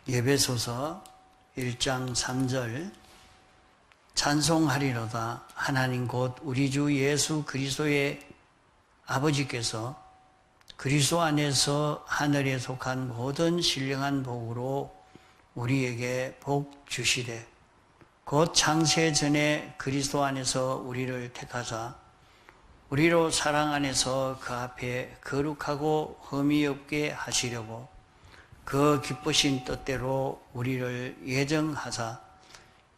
에베소서 1장 3절 찬송하리로다 하나님 곧 우리 주 예수 그리스도의 아버지께서 그리스도 안에서 하늘에 속한 모든 신령한 복으로 우리에게 복 주시되 곧 창세 전에 그리스도 안에서 우리를 택하사 우리로 사랑 안에서 그 앞에 거룩하고 흠이 없게 하시려고 그 기쁘신 뜻대로 우리를 예정하사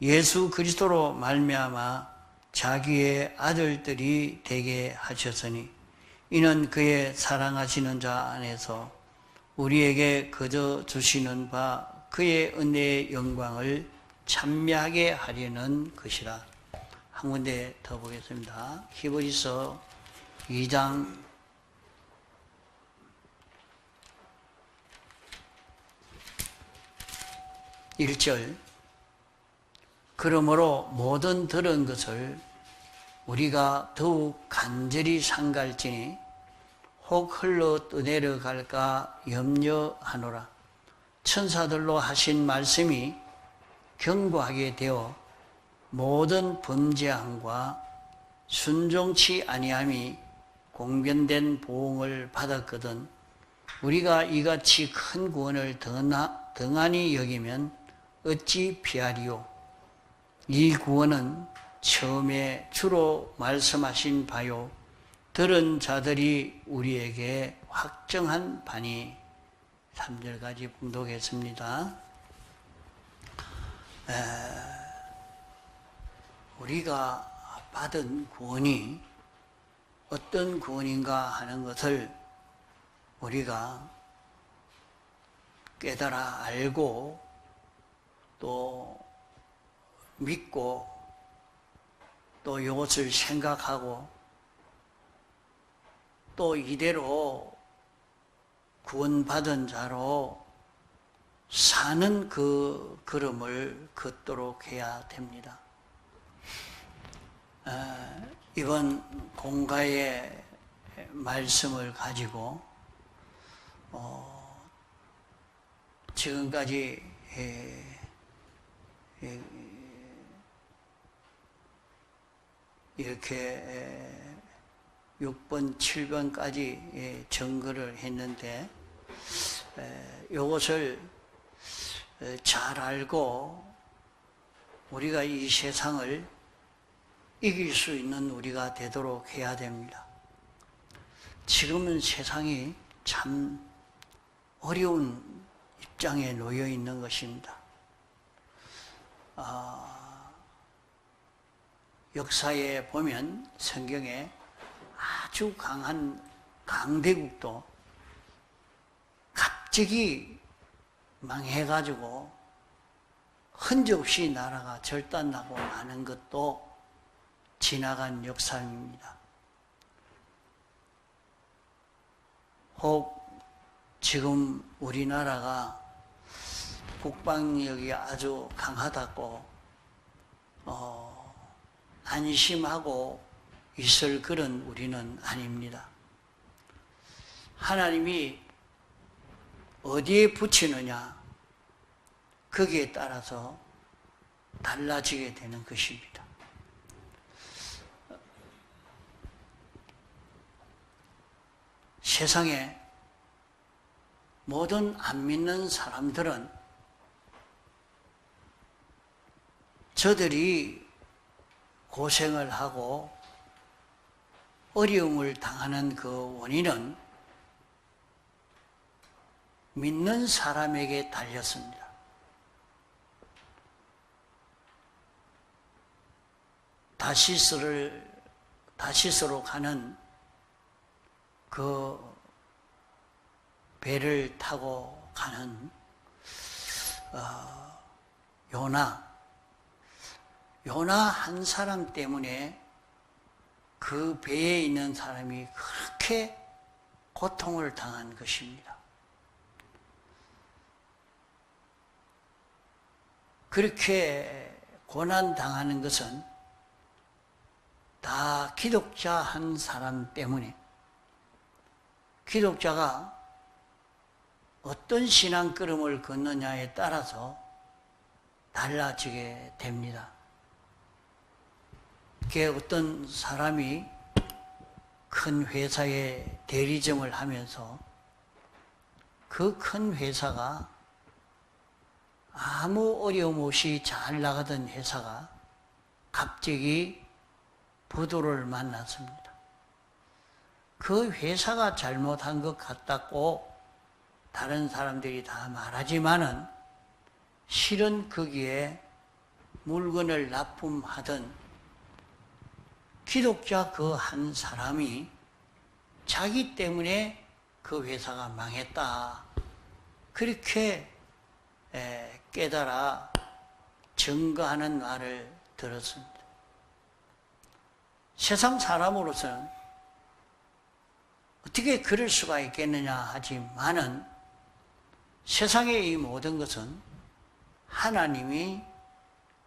예수 그리스도로 말미암아 자기의 아들들이 되게 하셨으니 이는 그의 사랑하시는 자 안에서 우리에게 거저 주시는 바 그의 은혜의 영광을 찬미하게 하려는 것이라. 한 군데 더 보겠습니다. 히브리서 2장 1절 그러므로 모든 들은 것을 우리가 더욱 간절히 상갈지니 혹 흘러 떠내려갈까 염려하노라. 천사들로 하신 말씀이 경고하게 되어 모든 범죄함과 순종치 아니함이 공변된 보응을 받았거든 우리가 이같이 큰 구원을 등한히 여기면 어찌 피하리요. 이 구원은 처음에 주로 말씀하신 바요 들은 자들이 우리에게 확정한 바니. 3절까지 봉독했습니다. 우리가 받은 구원이 어떤 구원인가 하는 것을 우리가 깨달아 알고 또 믿고 또 이것을 생각하고 또 이대로 구원받은 자로 사는 그 걸음을 걷도록 해야 됩니다. 이번 공가의 말씀을 가지고 지금까지 이렇게 6번, 7번까지 정거를 했는데 이것을 잘 알고 우리가 이 세상을 이길 수 있는 우리가 되도록 해야 됩니다. 지금은 세상이 참 어려운 입장에 놓여 있는 것입니다. 역사에 보면 성경에 아주 강한 강대국도 갑자기 망해가지고 흔적 없이 나라가 절단나고 마는 것도 지나간 역사입니다. 혹 지금 우리나라가 국방력이 아주 강하다고 안심하고 있을 그런 우리는 아닙니다. 하나님이 어디에 붙이느냐 거기에 따라서 달라지게 되는 것입니다. 세상에 모든 안 믿는 사람들은 저들이 고생을 하고 어려움을 당하는 그 원인은 믿는 사람에게 달렸습니다. 다시스로 가는 그 배를 타고 가는 요나 한 사람 때문에 그 배에 있는 사람이 그렇게 고통을 당한 것입니다. 그렇게 고난당하는 것은 다 기독자 한 사람 때문에 기독자가 어떤 신앙걸음을 걷느냐에 따라서 달라지게 됩니다. 그게 어떤 사람이 큰 회사에 대리점을 하면서 그 큰 회사가 아무 어려움 없이 잘 나가던 회사가 갑자기 부도를 만났습니다. 그 회사가 잘못한 것 같다고 다른 사람들이 다 말하지만은 실은 거기에 물건을 납품하던 기독자 그 한 사람이 자기 때문에 그 회사가 망했다. 그렇게 깨달아 증거하는 말을 들었습니다. 세상 사람으로서는 어떻게 그럴 수가 있겠느냐 하지만은 세상의 이 모든 것은 하나님이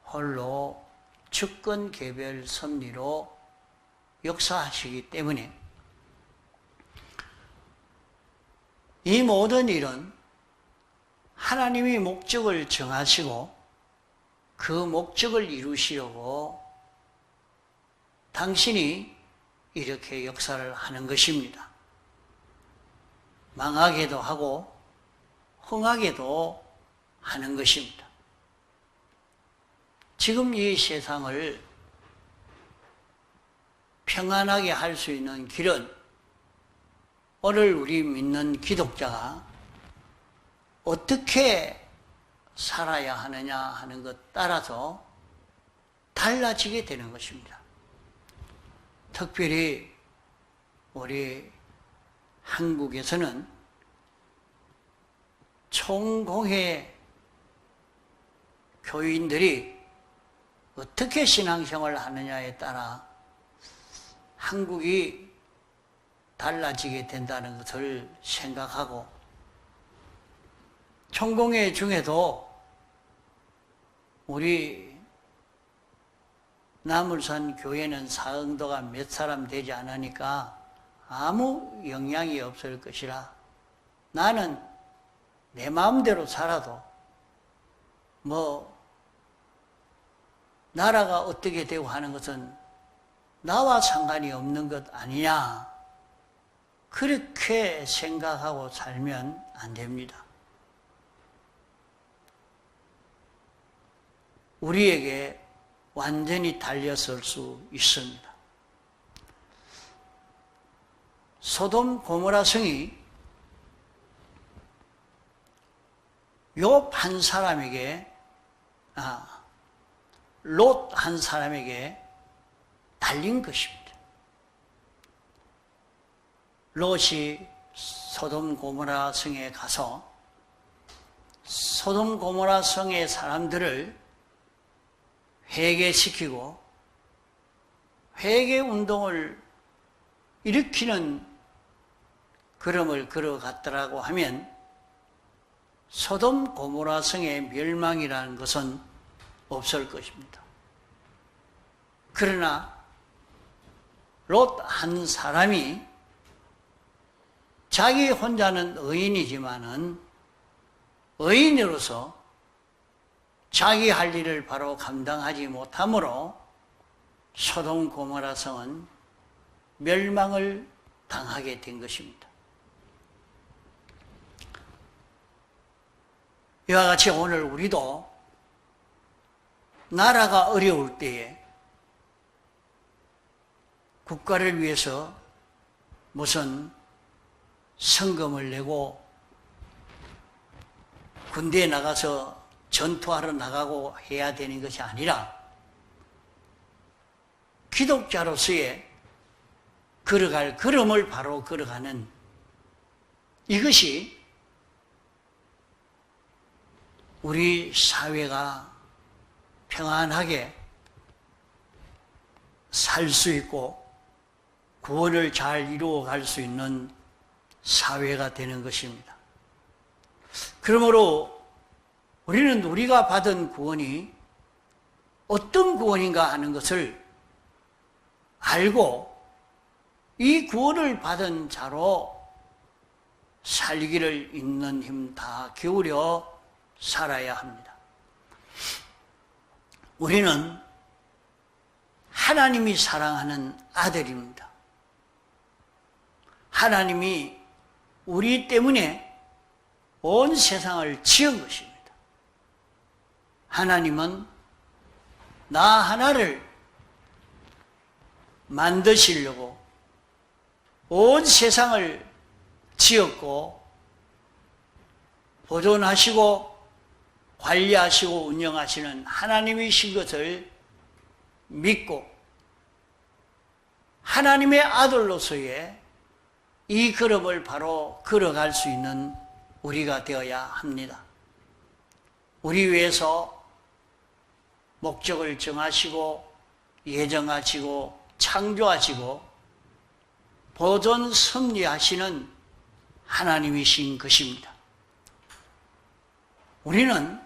홀로 주권 개별 섭리로 역사하시기 때문에 이 모든 일은 하나님이 목적을 정하시고 그 목적을 이루시려고 당신이 이렇게 역사를 하는 것입니다. 망하게도 하고 흥하게도 하는 것입니다. 지금 이 세상을 평안하게 할 수 있는 길은 오늘 우리 믿는 기독자가 어떻게 살아야 하느냐 하는 것 따라서 달라지게 되는 것입니다. 특별히 우리 한국에서는 총공회 교인들이 어떻게 신앙생활을 하느냐에 따라 한국이 달라지게 된다는 것을 생각하고 총공회 중에도 우리 나물산 교회는 사응도가 몇 사람 되지 않으니까 아무 영향이 없을 것이라 나는 내 마음대로 살아도 나라가 어떻게 되고 하는 것은 나와 상관이 없는 것 아니냐 그렇게 생각하고 살면 안 됩니다. 우리에게 완전히 달려설 수 있습니다. 소돔 고모라 성이 욥 한 사람에게 롯 한 사람에게 달린 것입니다. 롯이 소돔 고모라 성에 가서 소돔 고모라 성의 사람들을 회개시키고 회개 운동을 일으키는 걸음을 걸어갔더라고 하면 소돔 고모라 성의 멸망이라는 것은 없을 것입니다. 그러나 롯 한 사람이 자기 혼자는 의인이지만은 의인으로서 자기 할 일을 바로 감당하지 못하므로 소돔 고모라 성은 멸망을 당하게 된 것입니다. 이와 같이 오늘 우리도 나라가 어려울 때에 국가를 위해서 무슨 성금을 내고 군대에 나가서 전투하러 나가고 해야 되는 것이 아니라 기독자로서의 걸어갈 걸음을 바로 걸어가는 이것이 우리 사회가 평안하게 살 수 있고 구원을 잘 이루어갈 수 있는 사회가 되는 것입니다. 그러므로 우리는 우리가 받은 구원이 어떤 구원인가 하는 것을 알고 이 구원을 받은 자로 살기를 있는 힘 다 기울여 살아야 합니다. 우리는 하나님이 사랑하는 아들입니다. 하나님이 우리 때문에 온 세상을 지은 것입니다. 하나님은 나 하나를 만드시려고 온 세상을 지었고 보존하시고 관리하시고 운영하시는 하나님이신 것을 믿고 하나님의 아들로서의 이 걸음을 바로 걸어갈 수 있는 우리가 되어야 합니다. 우리 위해서 목적을 정하시고 예정하시고 창조하시고 보존 섭리하시는 하나님이신 것입니다. 우리는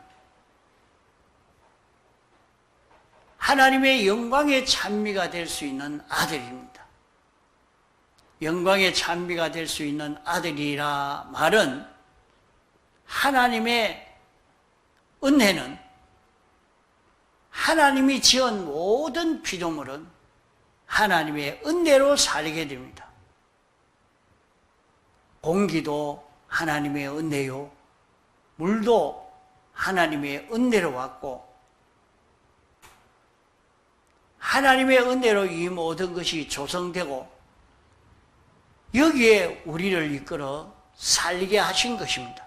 하나님의 영광의 찬미가 될 수 있는 아들입니다. 영광의 찬미가 될 수 있는 아들이라 말은 하나님의 은혜는 하나님이 지은 모든 피조물은 하나님의 은혜로 살게 됩니다. 공기도 하나님의 은혜요, 물도 하나님의 은혜로 왔고 하나님의 은혜로 이 모든 것이 조성되고 여기에 우리를 이끌어 살게 하신 것입니다.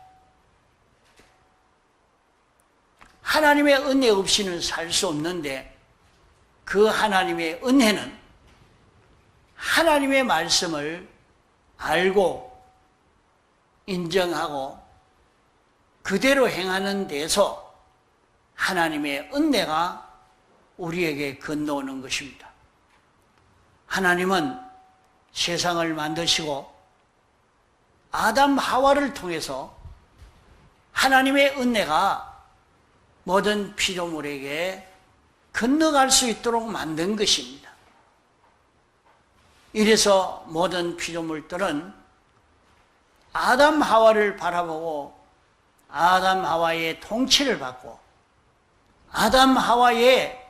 하나님의 은혜 없이는 살 수 없는데 그 하나님의 은혜는 하나님의 말씀을 알고 인정하고 그대로 행하는 데서 하나님의 은혜가 우리에게 건너오는 것입니다. 하나님은 세상을 만드시고 아담 하와를 통해서 하나님의 은혜가 모든 피조물에게 건너갈 수 있도록 만든 것입니다. 이래서 모든 피조물들은 아담 하와를 바라보고 아담 하와의 통치를 받고 아담 하와의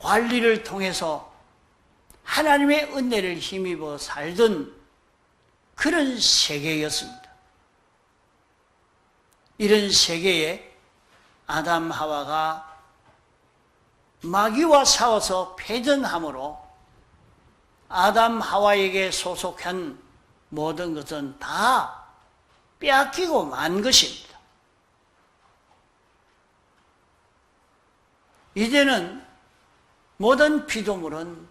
관리를 통해서 하나님의 은혜를 힘입어 살던 그런 세계였습니다. 이런 세계에 아담 하와가 마귀와 싸워서 패전함으로 아담 하와에게 소속한 모든 것은 다 빼앗기고 만 것입니다. 이제는 모든 피조물은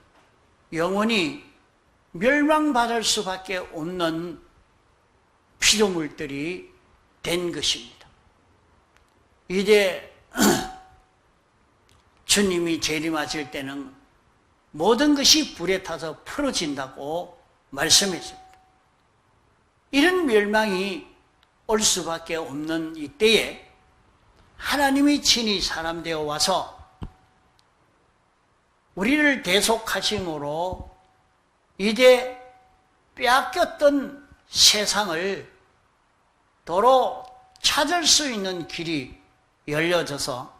영원히 멸망받을 수밖에 없는 피조물들이 된 것입니다. 이제 주님이 재림하실 때는 모든 것이 불에 타서 풀어진다고 말씀했습니다. 이런 멸망이 올 수밖에 없는 이때에 하나님이 친히 사람 되어 와서 우리를 대속하심으로 이제 빼앗겼던 세상을 도로 찾을 수 있는 길이 열려져서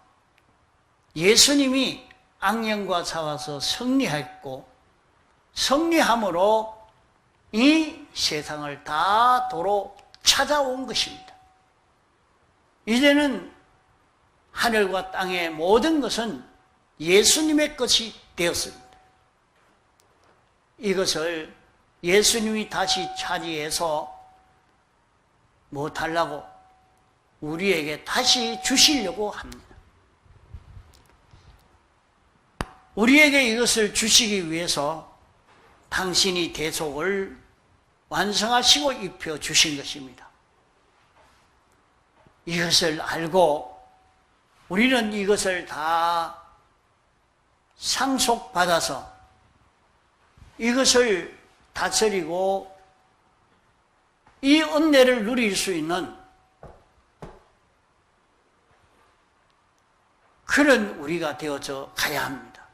예수님이 악령과 싸워서 승리했고 승리함으로 이 세상을 다 도로 찾아온 것입니다. 이제는 하늘과 땅의 모든 것은 예수님의 것이 되었습니다. 이것을 예수님이 다시 차지해서 못하려고 우리에게 다시 주시려고 합니다. 우리에게 이것을 주시기 위해서 당신이 대속을 완성하시고 입혀주신 것입니다. 이것을 알고 우리는 이것을 다 상속받아서 이것을 다스리고 이 은혜를 누릴 수 있는 그런 우리가 되어져 가야 합니다.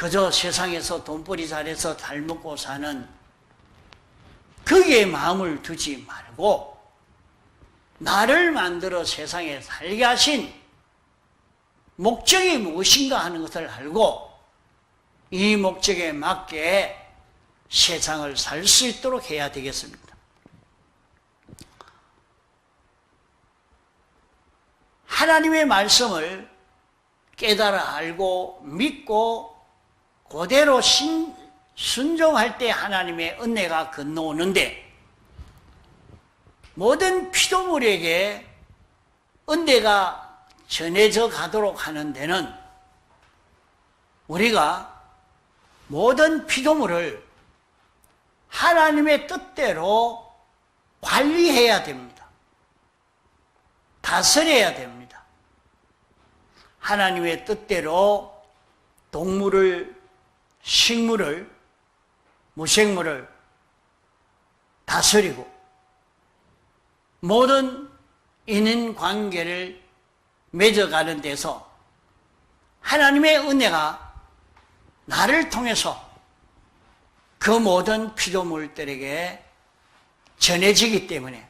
그저 세상에서 돈벌이 잘해서 잘 먹고 사는 거기에 마음을 두지 말고 나를 만들어 세상에 살게 하신 목적이 무엇인가 하는 것을 알고 이 목적에 맞게 세상을 살 수 있도록 해야 되겠습니다. 하나님의 말씀을 깨달아 알고 믿고 그대로 순종할 때 하나님의 은혜가 건너오는데 모든 피조물에게 은혜가 전해져 가도록 하는 데는 우리가 모든 피조물을 하나님의 뜻대로 관리해야 됩니다. 다스려야 됩니다. 하나님의 뜻대로 동물을, 식물을, 무생물을 다스리고 모든 인연관계를 맺어가는 데서 하나님의 은혜가 나를 통해서 그 모든 피조물들에게 전해지기 때문에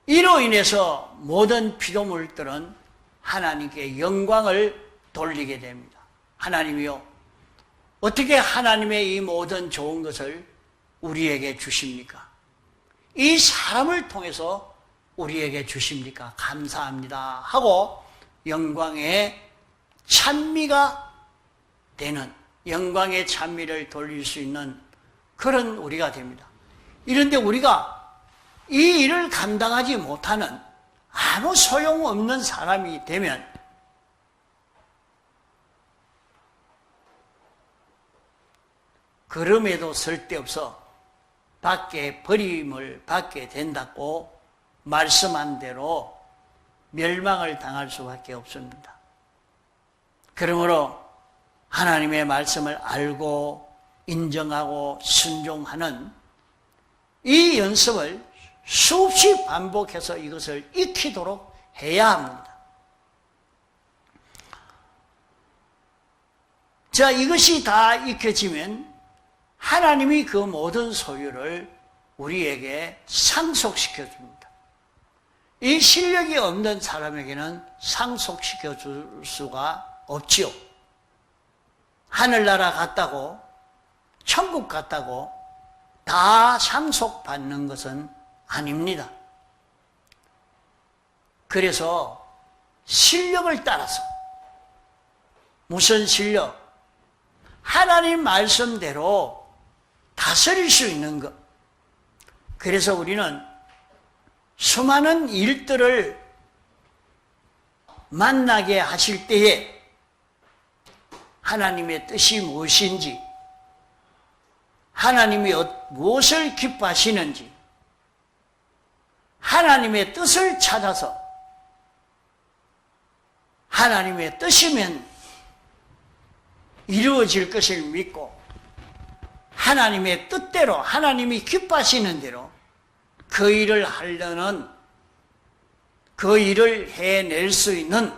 이로 인해서 모든 피조물들은 하나님께 영광을 돌리게 됩니다. 하나님이요, 어떻게 하나님의 이 모든 좋은 것을 우리에게 주십니까? 이 사람을 통해서 우리에게 주십니까? 감사합니다 하고 영광의 찬미가 되는, 영광의 찬미를 돌릴 수 있는 그런 우리가 됩니다. 이런데 우리가 이 일을 감당하지 못하는 아무 소용없는 사람이 되면 걸음에도 쓸데없어 밖에 버림을 받게 된다고 말씀한 대로 멸망을 당할 수밖에 없습니다. 그러므로 하나님의 말씀을 알고 인정하고 순종하는 이 연습을 수없이 반복해서 이것을 익히도록 해야 합니다. 자, 이것이 다 익혀지면 하나님이 그 모든 소유를 우리에게 상속시켜 줍니다. 이 실력이 없는 사람에게는 상속시켜 줄 수가 없지요. 하늘나라 갔다고, 천국 갔다고 다 상속받는 것은 아닙니다. 그래서 실력을 따라서, 무슨 실력? 하나님 말씀대로 다스릴 수 있는 것. 그래서 우리는 수많은 일들을 만나게 하실 때에 하나님의 뜻이 무엇인지, 하나님이 무엇을 기뻐하시는지, 하나님의 뜻을 찾아서 하나님의 뜻이면 이루어질 것을 믿고 하나님의 뜻대로, 하나님이 기뻐하시는 대로 그 일을 하려는, 그 일을 해낼 수 있는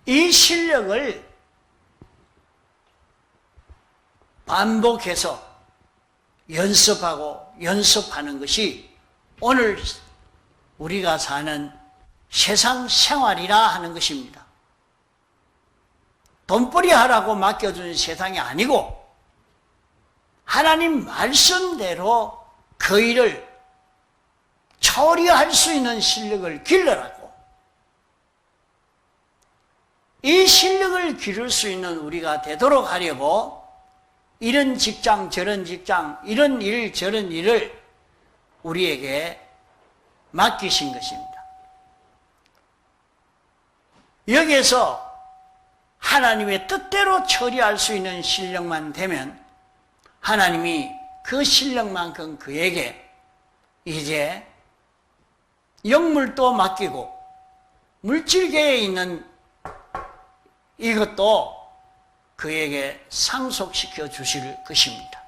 이 실력을 반복해서 연습하고 연습하는 것이 오늘 우리가 사는 세상 생활이라 하는 것입니다. 돈벌이 하라고 맡겨준 세상이 아니고 하나님 말씀대로 그 일을 처리할 수 있는 실력을 길러라고, 이 실력을 기를 수 있는 우리가 되도록 하려고 이런 직장 저런 직장, 이런 일 저런 일을 우리에게 맡기신 것입니다. 여기에서 하나님의 뜻대로 처리할 수 있는 실력만 되면 하나님이 그 실력만큼 그에게 이제 영물도 맡기고 물질계에 있는 이것도 그에게 상속시켜 주실 것입니다.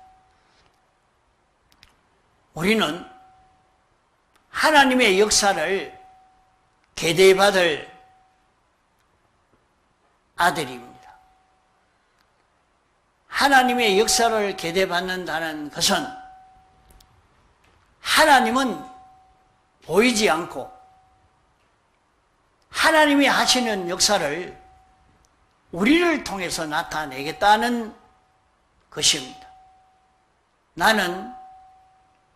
우리는 하나님의 역사를 계대받을 아들입니다. 하나님의 역사를 계대받는다는 것은 하나님은 보이지 않고 하나님이 하시는 역사를 우리를 통해서 나타내겠다는 것입니다. 나는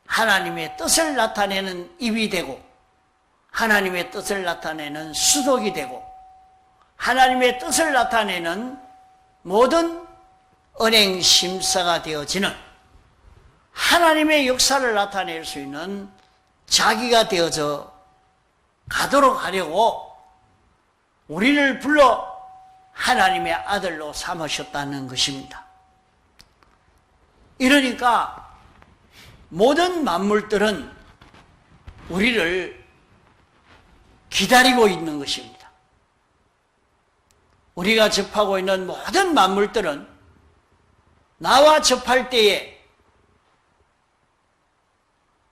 하나님의 뜻을 나타내는 입이 되고 하나님의 뜻을 나타내는 수독이 되고 하나님의 뜻을 나타내는 모든 은행 심사가 되어지는 하나님의 역사를 나타낼 수 있는 자기가 되어져 가도록 하려고 우리를 불러 하나님의 아들로 삼으셨다는 것입니다. 이러니까 모든 만물들은 우리를 기다리고 있는 것입니다. 우리가 접하고 있는 모든 만물들은 나와 접할 때에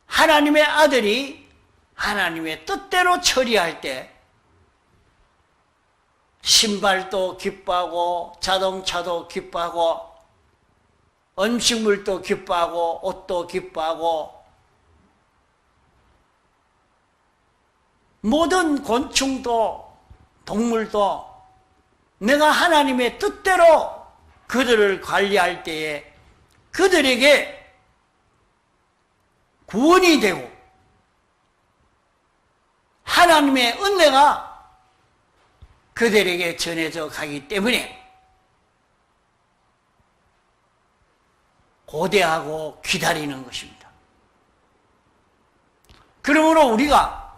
하나님의 아들이 하나님의 뜻대로 처리할 때 신발도 기뻐하고 자동차도 기뻐하고 음식물도 기뻐하고 옷도 기뻐하고 모든 곤충도 동물도 내가 하나님의 뜻대로 그들을 관리할 때에 그들에게 구원이 되고 하나님의 은혜가 그들에게 전해져 가기 때문에 고대하고 기다리는 것입니다. 그러므로 우리가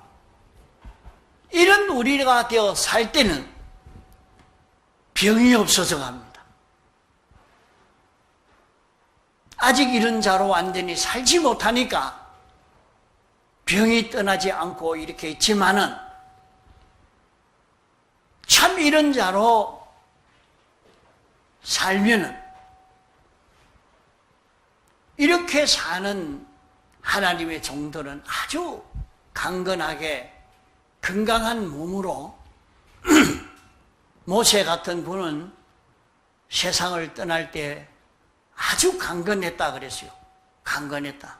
이런 우리가 되어 살 때는 병이 없어져 갑니다. 아직 이런 자로 완전히 살지 못하니까 병이 떠나지 않고 이렇게 있지만은 참 이런 자로 살면은 이렇게 사는 하나님의 종들은 아주 강건하게 건강한 몸으로 모세 같은 분은 세상을 떠날 때 아주 강건했다 그랬어요. 강건했다.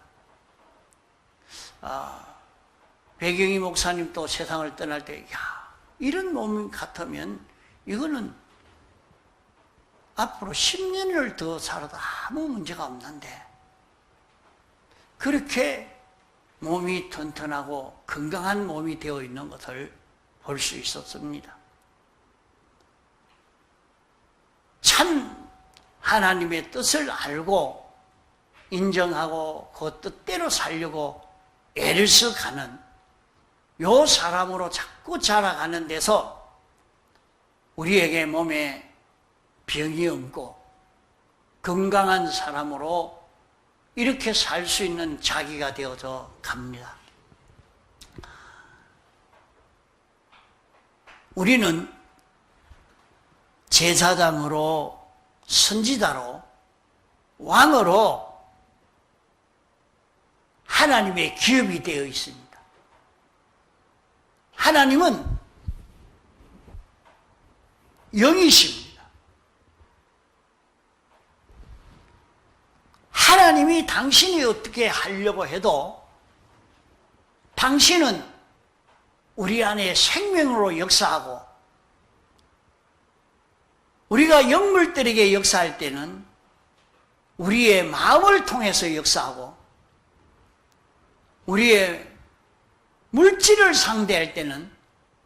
배경희 목사님도 세상을 떠날 때 이런 몸 같으면 이거는 앞으로 10년을 더 살아도 아무 문제가 없는데 그렇게 몸이 튼튼하고 건강한 몸이 되어 있는 것을 볼 수 있었습니다. 참 하나님의 뜻을 알고 인정하고 그 뜻대로 살려고 애를 써가는 요 사람으로 자꾸 자라가는 데서 우리에게 몸에 병이 없고 건강한 사람으로 이렇게 살 수 있는 자기가 되어져 갑니다. 우리는 제사장으로 선지자로 왕으로 하나님의 기업이 되어 있습니다. 하나님은 영이십니다. 하나님이 당신이 어떻게 하려고 해도 당신은 우리 안에 생명으로 역사하고 우리가 영물들에게 역사할 때는 우리의 마음을 통해서 역사하고 우리의 물질을 상대할 때는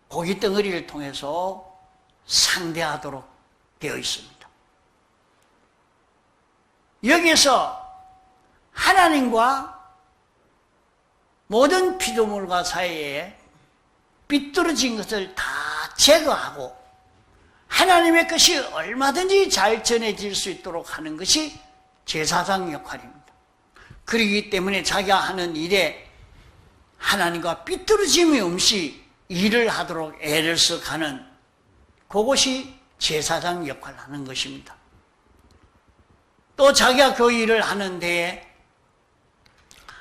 고기 덩어리를 통해서 상대하도록 되어 있습니다. 여기서 하나님과 모든 피조물과 사이에 삐뚤어진 것을 다 제거하고 하나님의 것이 얼마든지 잘 전해질 수 있도록 하는 것이 제사장 역할입니다. 그렇기 때문에 자기가 하는 일에 하나님과 삐뚤어짐이 없이 일을 하도록 애를 써가는 그것이 제사장 역할을 하는 것입니다. 또 자기가 그 일을 하는 데에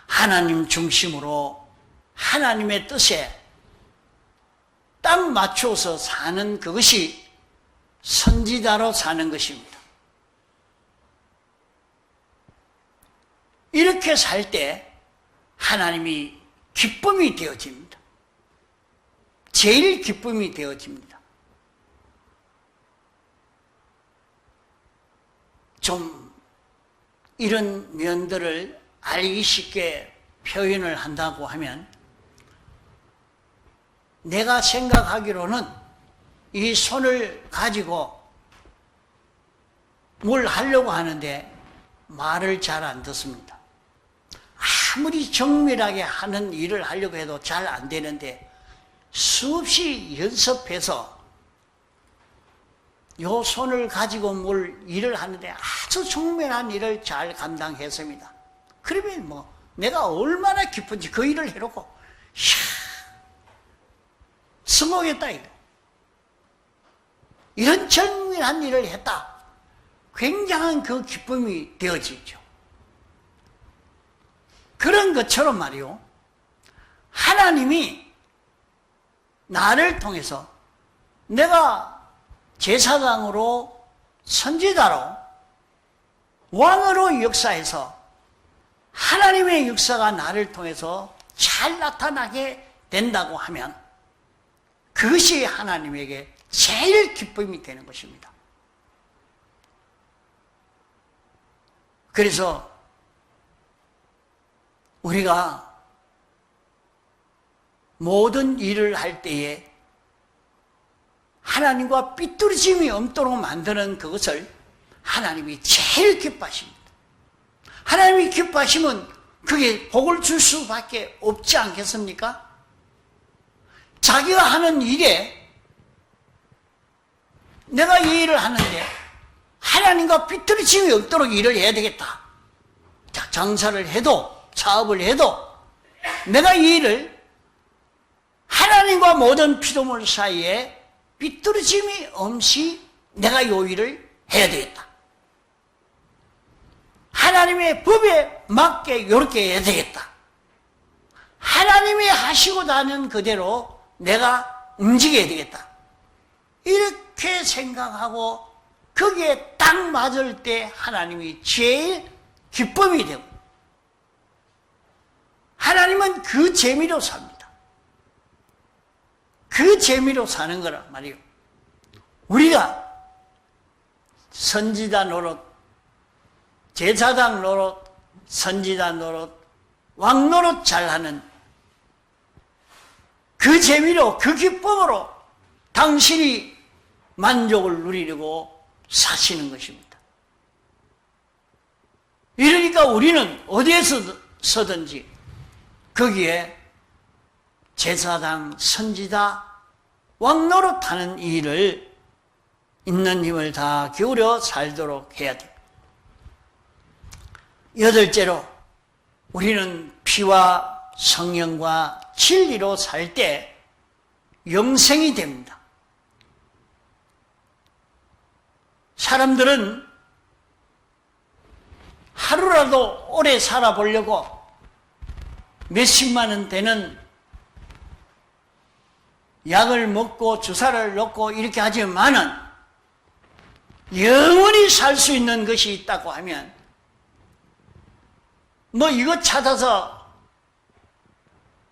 하나님 중심으로 하나님의 뜻에 딱 맞춰서 사는 그것이 선지자로 사는 것입니다. 이렇게 살 때 하나님이 기쁨이 되어집니다. 제일 기쁨이 되어집니다. 좀 이런 면들을 알기 쉽게 표현을 한다고 하면, 내가 생각하기로는 이 손을 가지고 뭘 하려고 하는데 말을 잘 안 듣습니다. 아무리 정밀하게 하는 일을 하려고 해도 잘 안 되는데, 수없이 연습해서 요 손을 가지고 뭘 일을 하는데 아주 정밀한 일을 잘 감당했습니다. 그러면 뭐 내가 얼마나 기쁜지 그 일을 해놓고 이야, 성공했다 이거. 이런 정밀한 일을 했다. 굉장한 그 기쁨이 되어지죠. 그런 것처럼 말이요, 하나님이 나를 통해서 내가 제사장으로, 선지자로, 왕으로 역사해서 하나님의 역사가 나를 통해서 잘 나타나게 된다고 하면 그것이 하나님에게 제일 기쁨이 되는 것입니다. 그래서 우리가 모든 일을 할 때에 하나님과 삐뚤어짐이 없도록 만드는 그것을 하나님이 제일 기뻐하십니다. 하나님이 기뻐하시면 그게 복을 줄 수밖에 없지 않겠습니까? 자기가 하는 일에 내가 이 일을 하는데 하나님과 삐뚤어짐이 없도록 일을 해야 되겠다. 자, 장사를 해도 사업을 해도 내가 이 일을 하나님과 모든 피조물 사이에 삐뚤어짐이 없이 내가 이 일을 해야 되겠다. 하나님의 법에 맞게 이렇게 해야 되겠다. 하나님이 하시고자 하는 그대로 내가 움직여야 되겠다. 이렇게 생각하고 거기에 딱 맞을 때 하나님이 제일 기쁨이 되고, 하나님은 그 재미로 삽니다. 그 재미로 사는 거란 말이에요. 우리가 선지자 노릇, 제사장 노릇, 선지자 노릇, 왕 노릇 잘하는 그 재미로, 그 기쁨으로 당신이 만족을 누리려고 사시는 것입니다. 이러니까 우리는 어디에서든지 거기에 제사장, 선지자, 왕 노릇하는 일을 있는 힘을 다 기울여 살도록 해야 됩니다. 여덟째로, 우리는 피와 성령과 진리로 살 때 영생이 됩니다. 사람들은 하루라도 오래 살아보려고 몇십만 원 되는 약을 먹고 주사를 놓고 이렇게 하지만은 영원히 살 수 있는 것이 있다고 하면 뭐 이것 찾아서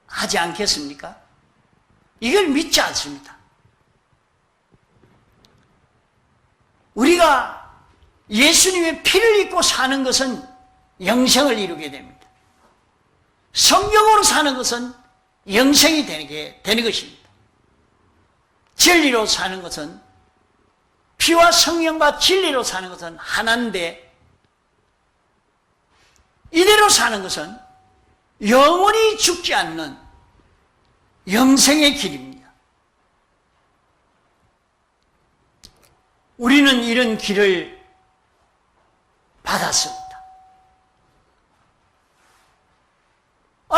하지 않겠습니까? 이걸 믿지 않습니다. 우리가 예수님의 피를 입고 사는 것은 영생을 이루게 됩니다. 성경으로 사는 것은 영생이 되는 것입니다. 진리로 사는 것은, 피와 성령과 진리로 사는 것은 하나인데, 이대로 사는 것은 영원히 죽지 않는 영생의 길입니다. 우리는 이런 길을 받았습니다.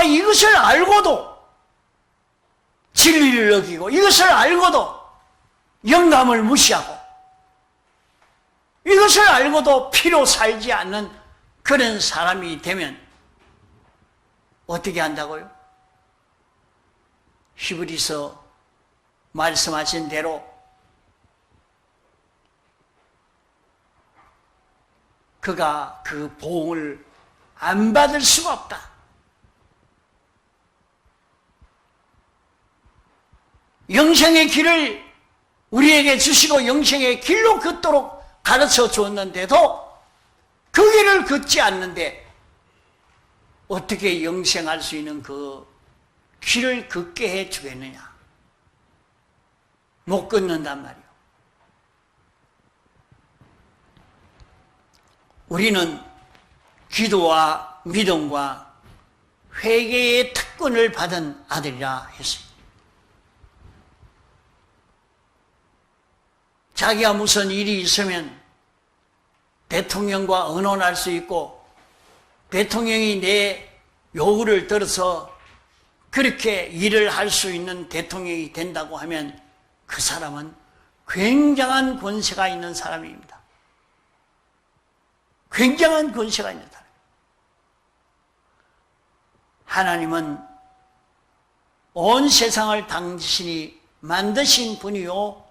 이것을 알고도 진리를 어기고, 이것을 알고도 영감을 무시하고, 이것을 알고도 피로 살지 않는 그런 사람이 되면 어떻게 한다고요? 히브리서 말씀하신 대로 그가 그 보응을 안 받을 수가 없다. 영생의 길을 우리에게 주시고 영생의 길로 걷도록 가르쳐 주었는데도 그 길을 걷지 않는데 어떻게 영생할 수 있는 그 길을 걷게 해 주겠느냐? 못 걷는단 말이요. 우리는 기도와 믿음과 회개의 특권을 받은 아들이라 했습니다. 자기가 무슨 일이 있으면 대통령과 의논할 수 있고 대통령이 내 요구를 들어서 그렇게 일을 할 수 있는 대통령이 된다고 하면 그 사람은 굉장한 권세가 있는 사람입니다. 굉장한 권세가 있는 사람. 하나님은 온 세상을 당신이 만드신 분이요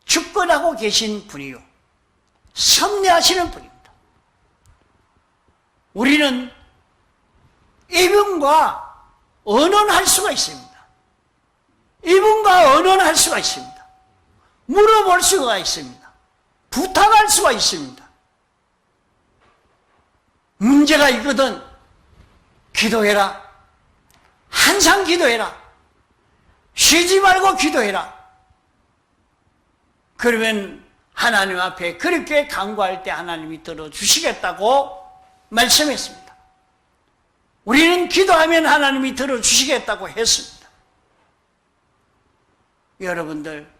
주권하고 계신 분이요 섭리하시는 분입니다. 우리는 이분과 언언할 수가 있습니다. 이분과 언언할 수가 있습니다. 물어볼 수가 있습니다. 부탁할 수가 있습니다. 문제가 있거든 기도해라. 항상 기도해라. 쉬지 말고 기도해라. 그러면 하나님 앞에 그렇게 간구할 때 하나님이 들어주시겠다고 말씀했습니다. 우리는 기도하면 하나님이 들어주시겠다고 했습니다. 여러분들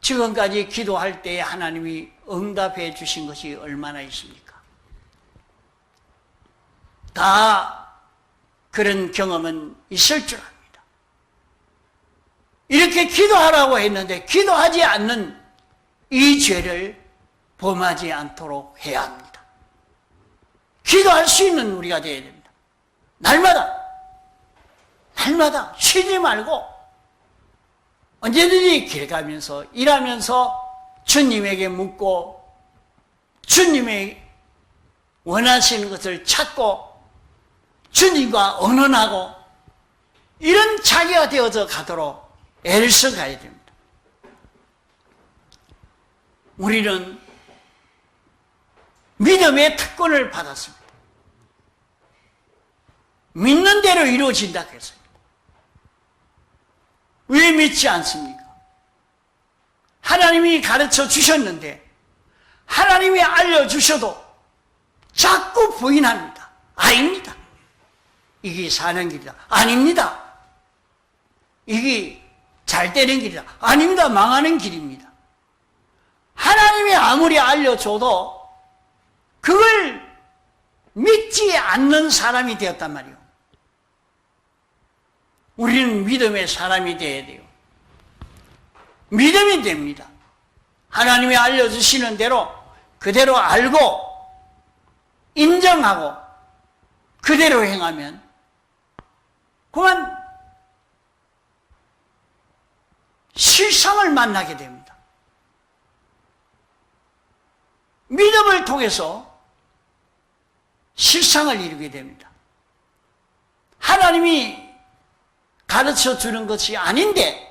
지금까지 기도할 때에 하나님이 응답해 주신 것이 얼마나 있습니까? 다 그런 경험은 있을 줄 압니다. 이렇게 기도하라고 했는데 기도하지 않는 이 죄를 범하지 않도록 해야 합니다. 기도할 수 있는 우리가 되어야 됩니다. 날마다 쉬지 말고 언제든지 길 가면서 일하면서 주님에게 묻고 주님의 원하시는 것을 찾고 주님과 언언하고 이런 자기가 되어서 가도록 애를 써 가야 됩니다. 우리는 믿음의 특권을 받았습니다. 믿는 대로 이루어진다 했습니다. 왜 믿지 않습니까? 하나님이 가르쳐 주셨는데 하나님이 알려주셔도 자꾸 부인합니다. 아닙니다. 이게 사는 길이다. 아닙니다. 이게 잘 되는 길이다. 아닙니다. 망하는 길입니다. 하나님이 아무리 알려줘도 그걸 믿지 않는 사람이 되었단 말이에요. 우리는 믿음의 사람이 되어야 돼요. 믿음이 됩니다. 하나님이 알려주시는 대로 그대로 알고 인정하고 그대로 행하면 그만 실상을 만나게 됩니다. 믿음을 통해서 실상을 이루게 됩니다. 하나님이 가르쳐 주는 것이 아닌데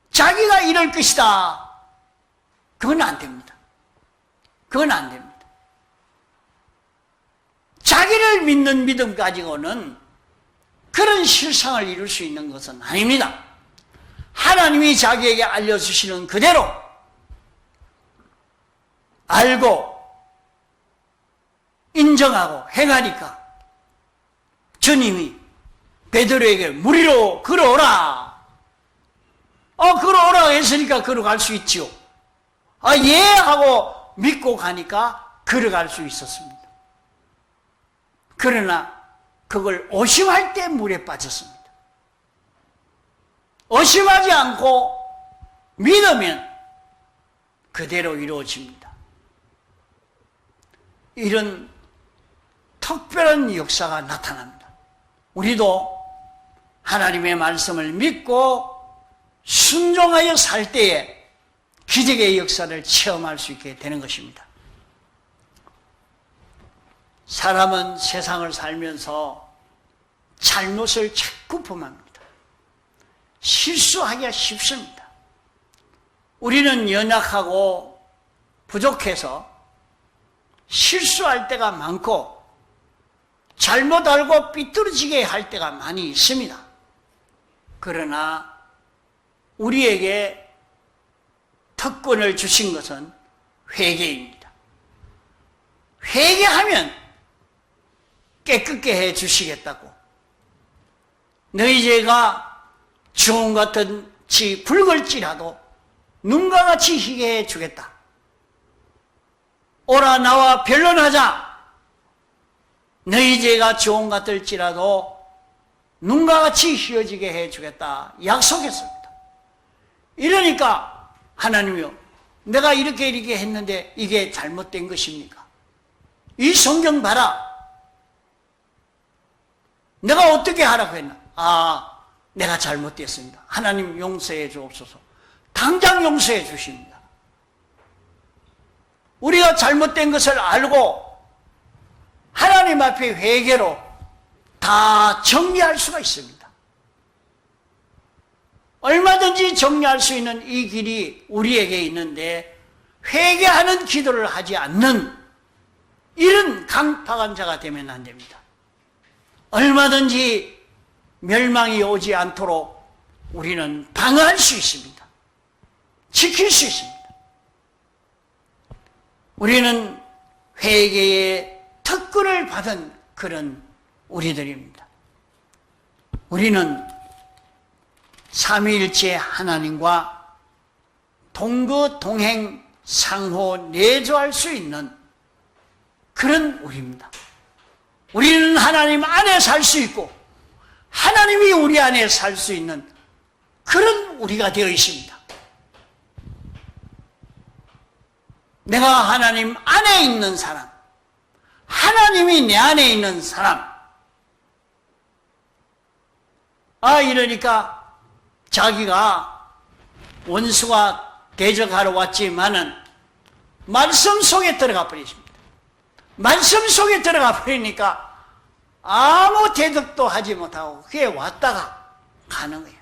자기가 이럴 것이다. 그건 안 됩니다. 그건 안 됩니다. 자기를 믿는 믿음 가지고는 그런 실상을 이룰 수 있는 것은 아닙니다. 하나님이 자기에게 알려주시는 그대로 알고 인정하고 행하니까 주님이 베드로에게 무리로 걸어오라. 걸어오라 했으니까 걸어갈 수 있지요. 예 하고 믿고 가니까 걸어갈 수 있었습니다. 그러나 그걸 오심할 때 물에 빠졌습니다. 오심하지 않고 믿으면 그대로 이루어집니다. 이런 특별한 역사가 나타납니다. 우리도 하나님의 말씀을 믿고 순종하여 살 때에 기적의 역사를 체험할 수 있게 되는 것입니다. 사람은 세상을 살면서 잘못을 자꾸 범합니다. 실수하기가 쉽습니다. 우리는 연약하고 부족해서 실수할 때가 많고 잘못 알고 삐뚤어지게 할 때가 많이 있습니다. 그러나 우리에게 특권을 주신 것은 회개입니다. 회개하면 깨끗게 해 주시겠다고. 너희 죄가 주홍 같이 붉을지라도 눈과 같이 희게 해 주겠다. 오라 나와 변론하자. 너희 죄가 주홍 같을지라도 눈과 같이 희어지게 해 주겠다 약속했습니다. 이러니까 하나님이요, 내가 이렇게 했는데 이게 잘못된 것입니까? 이 성경 봐라. 내가 어떻게 하라고 했나? 내가 잘못됐습니다. 하나님 용서해 주옵소서. 당장 용서해 주십니다. 우리가 잘못된 것을 알고 하나님 앞에 회개로 다 정리할 수가 있습니다. 얼마든지 정리할 수 있는 이 길이 우리에게 있는데 회개하는 기도를 하지 않는 이런 강팍한 자가 되면 안 됩니다. 얼마든지 멸망이 오지 않도록 우리는 방어할 수 있습니다. 지킬 수 있습니다. 우리는 회개의 특권을 받은 그런 우리들입니다. 우리는 삼위일체 하나님과 동거 동행 상호 내조할 수 있는 그런 우리입니다. 우리는 하나님 안에 살 수 있고 하나님이 우리 안에 살 수 있는 그런 우리가 되어 있습니다. 내가 하나님 안에 있는 사람, 하나님이 내 안에 있는 사람. 이러니까 자기가 원수가 대적하러 왔지만은 말씀 속에 들어가 버리십니다. 말씀 속에 들어가 버리니까 아무 대적도 하지 못하고 그게 왔다가 가는 거예요.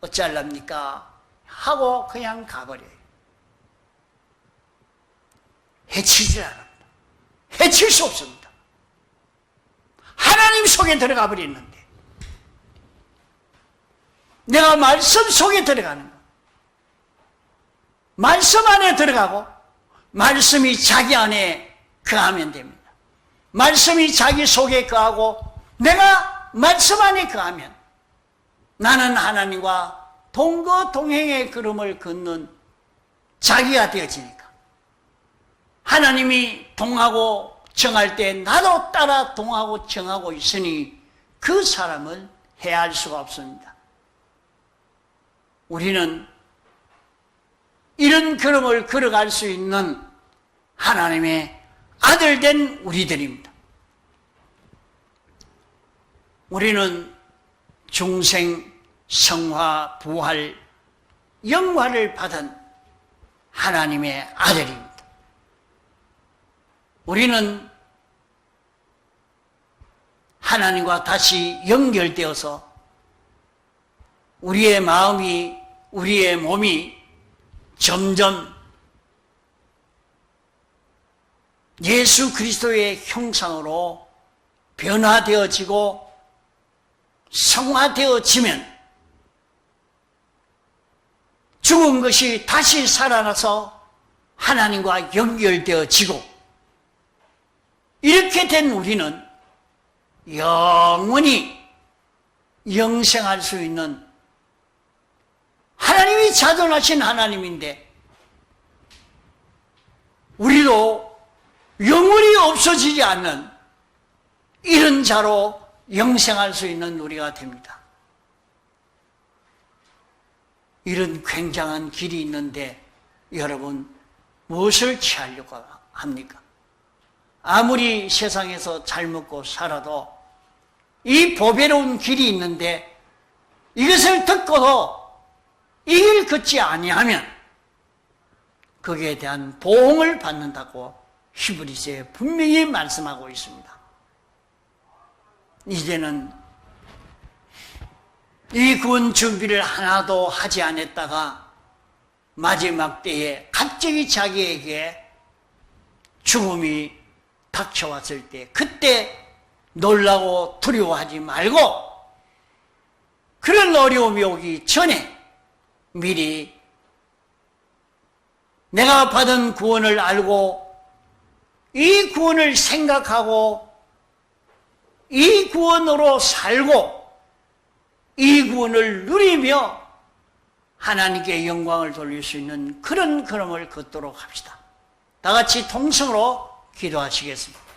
어찌할랍니까? 하고 그냥 가버려요. 해치지 않습니다. 해칠 수 없습니다. 하나님 속에 들어가 버리는데 내가 말씀 속에 들어가는 거, 말씀 안에 들어가고 말씀이 자기 안에 거하면 됩니다. 말씀이 자기 속에 거하고 내가 말씀 안에 거하면 나는 하나님과 동거 동행의 걸음을 걷는 자기가 되어지니까 하나님이 동하고 정할 때 나도 따라 동하고 정하고 있으니 그 사람을 해할 수가 없습니다. 우리는 이런 걸음을 걸어갈 수 있는 하나님의 아들된 우리들입니다. 우리는 중생, 성화, 부활, 영화를 받은 하나님의 아들입니다. 우리는 하나님과 다시 연결되어서 우리의 마음이, 우리의 몸이 점점 예수 그리스도의 형상으로 변화되어지고 성화되어지면 죽은 것이 다시 살아나서 하나님과 연결되어지고 이렇게 된 우리는 영원히 영생할 수 있는 하나님이 자존하신 하나님인데 우리도 영원히 없어지지 않는 이런 자로 영생할 수 있는 우리가 됩니다. 이런 굉장한 길이 있는데 여러분 무엇을 취하려고 합니까? 아무리 세상에서 잘 먹고 살아도 이 보배로운 길이 있는데 이것을 듣고도 이 길 걷지 아니하면 거기에 대한 보응을 받는다고 히브리서에 분명히 말씀하고 있습니다. 이제는 이 구원 준비를 하나도 하지 않았다가 마지막 때에 갑자기 자기에게 죽음이 닥쳐왔을 때 그때 놀라고 두려워하지 말고 그런 어려움이 오기 전에 미리 내가 받은 구원을 알고 이 구원을 생각하고 이 구원으로 살고 이 구원을 누리며 하나님께 영광을 돌릴 수 있는 그런 걸음을 걷도록 합시다. 다 같이 통성으로 기도하시겠습니다.